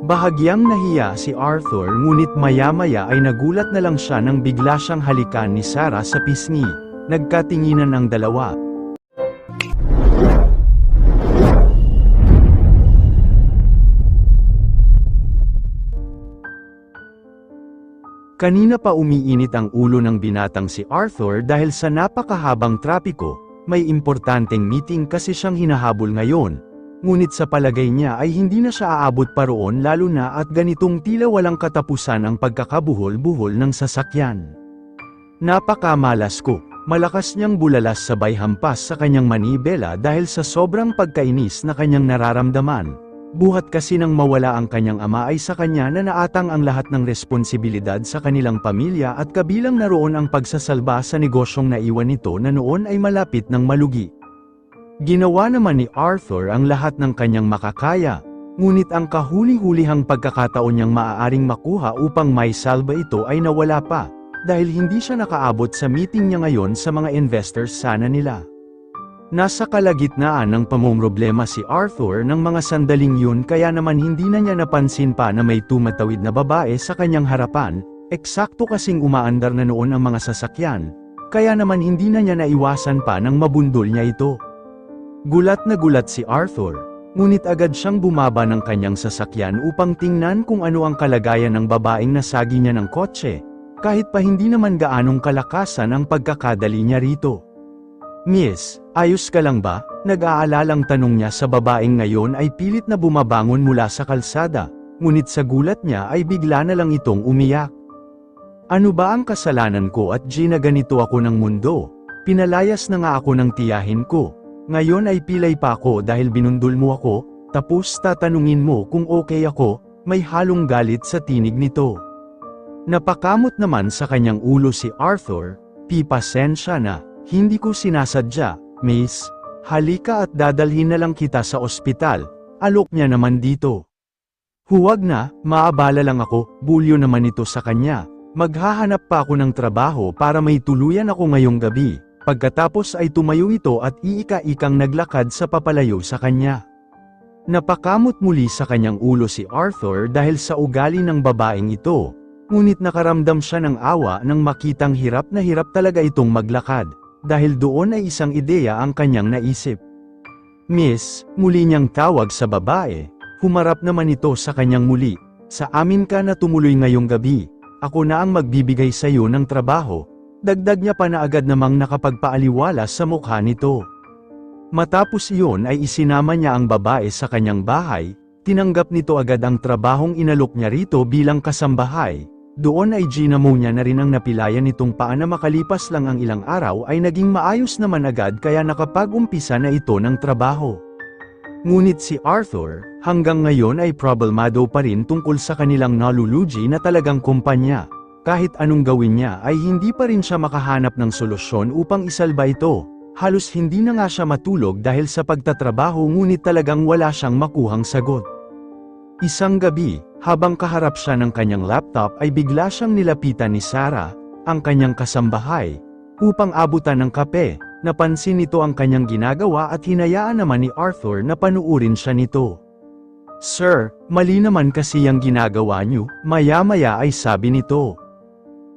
Bahagyang nahiya si Arthur ngunit maya-maya ay nagulat na lang siya nang bigla siyang halikan ni Sarah sa pisngi. Nagkatinginan ang dalawa. Kanina pa umiinit ang ulo ng binatang si Arthur dahil sa napakahabang trapiko, may importanteng meeting kasi siyang hinahabol ngayon. Ngunit sa palagay niya ay hindi na siya aabot pa roon lalo na at ganitong tila walang katapusan ang pagkakabuhol-buhol ng sasakyan. Napakamalas ko, malakas niyang bulalas sabay hampas sa kanyang manibela dahil sa sobrang pagkainis na kanyang nararamdaman. Buhat kasi nang mawala ang kanyang ama ay sa kanya na naatang ang lahat ng responsibilidad sa kanilang pamilya at kabilang na roon ang pagsasalba sa negosyong naiwan nito na noon ay malapit ng malugi. Ginawa naman ni Arthur ang lahat ng kanyang makakaya, ngunit ang kahuli-hulihang pagkakataon niyang maaaring makuha upang maisalba ito ay nawala pa, dahil hindi siya nakaabot sa meeting niya ngayon sa mga investors sana nila. Nasa kalagitnaan ng pamomroblema si Arthur ng mga sandaling yun kaya naman hindi na niya napansin pa na may tumatawid na babae sa kanyang harapan, eksakto kasing umaandar na noon ang mga sasakyan, kaya naman hindi na niya naiwasan pa nang mabundol niya ito. Gulat na gulat si Arthur, ngunit agad siyang bumaba ng kanyang sasakyan upang tingnan kung ano ang kalagayan ng babaeng nasagi niya ng kotse, kahit pa hindi naman gaanong kalakasan ang pagkakadali niya rito. "Miss, ayos ka lang ba?" Nag-aalalang tanong niya sa babaeng ngayon ay pilit na bumabangon mula sa kalsada, ngunit sa gulat niya ay bigla na lang itong umiyak. "Ano ba ang kasalanan ko at Gina ganito ako ng mundo? Pinalayas na nga ako ng tiyahin ko. Ngayon ay pilay pa ako dahil binundol mo ako, tapos tatanungin mo kung okay ako." May halong galit sa tinig nito. Napakamot naman sa kanyang ulo si Arthur. "Pasensya na. Hindi ko sinasadya, miss. Halika at dadalhin na lang kita sa ospital." Alok niya naman dito. "Huwag na, maabala lang ako." Bulyo naman ito sa kanya. "Maghahanap pa ako ng trabaho para may tuluyan ako ngayong gabi." Pagkatapos ay tumayo ito at iika-ikang naglakad sa papalayo sa kanya. Napakamot muli sa kanyang ulo si Arthur dahil sa ugali ng babaeng ito, ngunit nakaramdam siya ng awa nang makitang hirap na hirap talaga itong maglakad. Dahil doon ay isang ideya ang kanyang naisip. "Miss," muli niyang tawag sa babae, humarap naman ito sa kanyang muli. "Sa amin ka na tumuloy ngayong gabi. Ako na ang magbibigay sa iyo ng trabaho." Dagdag niya pa na agad namang nakapagpaaliwala sa mukha nito. Matapos iyon ay isinama niya ang babae sa kanyang bahay, tinanggap nito agad ang trabahong inalok niya rito bilang kasambahay. Doon ay ginamo niya na rin ang napilayan nitong paa na makalipas lang ang ilang araw ay naging maayos naman agad kaya nakapag-umpisa na ito ng trabaho. Ngunit si Arthur, hanggang ngayon ay problemado pa rin tungkol sa kanilang nalulugi na talagang kumpanya. Kahit anong gawin niya ay hindi pa rin siya makahanap ng solusyon upang isalba ito. Halos hindi na nga siya matulog dahil sa pagtatrabaho ngunit talagang wala siyang makuhang sagot. Isang gabi, habang kaharap siya ng kanyang laptop ay bigla siyang nilapitan ni Sarah, ang kanyang kasambahay, upang abutan ng kape. Napansin nito ang kanyang ginagawa at hinayaan naman ni Arthur na panuurin siya nito. "Sir, mali naman kasi ang ginagawa niyo," maya-maya ay sabi nito.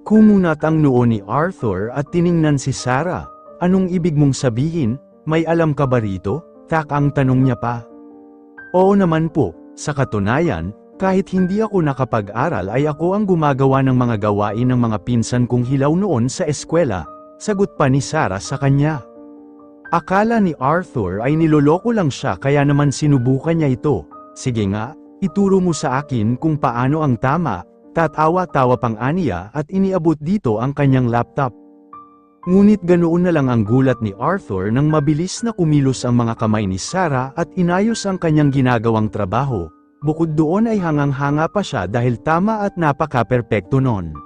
Kumunat ang noo ni Arthur at tiningnan si Sarah. "Anong ibig mong sabihin? May alam ka ba rito?" Ang tanong niya pa. "Oo naman po. Sa katunayan, kahit hindi ako nakapag-aral ay ako ang gumagawa ng mga gawain ng mga pinsan kong hilaw noon sa eskwela," sagot pa ni Sarah sa kanya. Akala ni Arthur ay niloloko lang siya kaya naman sinubukan niya ito. "Sige nga, ituro mo sa akin kung paano ang tama." Tatawa-tawa pang aniya at iniabot dito ang kanyang laptop. Ngunit ganoon na lang ang gulat ni Arthur nang mabilis na kumilos ang mga kamay ni Sarah at inayos ang kanyang ginagawang trabaho. Bukod doon ay hangang-hanga pa siya dahil tama at napaka-perpekto nun.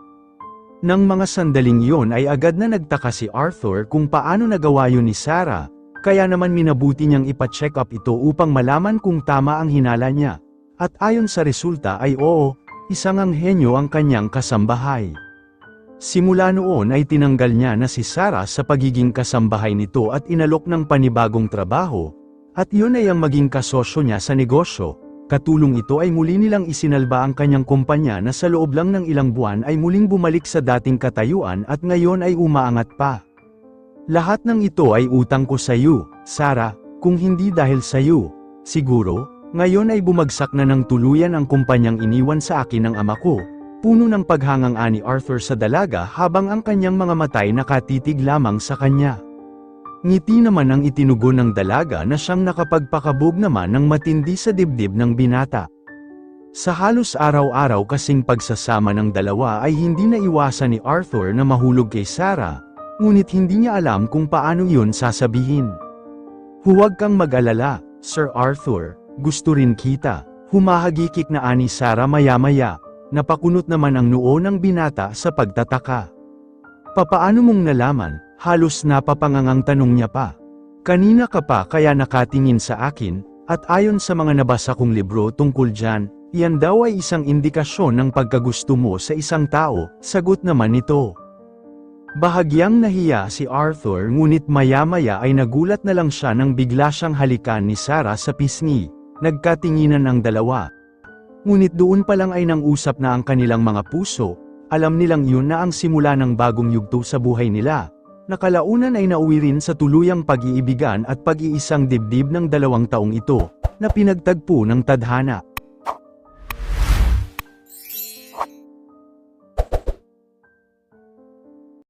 Nang mga sandaling yon ay agad na nagtaka si Arthur kung paano nagawa yun ni Sarah, kaya naman minabuti niyang ipa-check up ito upang malaman kung tama ang hinala niya. At ayon sa resulta ay oo, isang anghenyo ang kanyang kasambahay. Simula noon ay tinanggal niya na si Sarah sa pagiging kasambahay nito at inalok ng panibagong trabaho, at yun ay ang maging kasosyo niya sa negosyo, Katulong ito ay muli nilang isinalba ang kanyang kumpanya na sa loob lang ng ilang buwan ay muling bumalik sa dating katayuan at ngayon ay umaangat pa. Lahat ng ito ay utang ko sa iyo, Sarah, kung hindi dahil sa iyo. Siguro, ngayon ay bumagsak na ng tuluyan ang kumpanyang iniwan sa akin ng ama ko. Puno ng paghangang-ani Arthur sa dalaga habang ang kanyang mga matay nakatitig lamang sa kanya. Ngiti naman ang itinugon ng dalaga na siyang nakapagpakabog naman ng matindi sa dibdib ng binata. Sa halos araw-araw kasing pagsasama ng dalawa ay hindi naiwasan ni Arthur na mahulog kay Sarah, ngunit hindi niya alam kung paano yun sasabihin. Huwag kang mag-alala, Sir Arthur, gusto rin kita, humahagikik na ani Sarah maya-maya. Napakunot naman ang noo ng binata sa pagtataka. Papaano mong nalaman? Halos napapangangang tanong niya pa. Kanina ka pa kaya nakatingin sa akin, at ayon sa mga nabasa kong libro tungkol dyan, yan daw ay isang indikasyon ng pagkagusto mo sa isang tao, sagot naman nito. Bahagyang nahiya si Arthur ngunit maya-maya ay nagulat na lang siya nang bigla siyang halikan ni Sarah sa pisngi. Nagkatinginan ang dalawa. Ngunit doon pa lang ay nang-usap na ang kanilang mga puso, alam nilang yun na ang simula ng bagong yugto sa buhay nila. Nakalaunan ay nauwi rin sa tuluyang pag-iibigan at pag-iisang dibdib ng 2 taong ito, na pinagtagpo ng tadhana.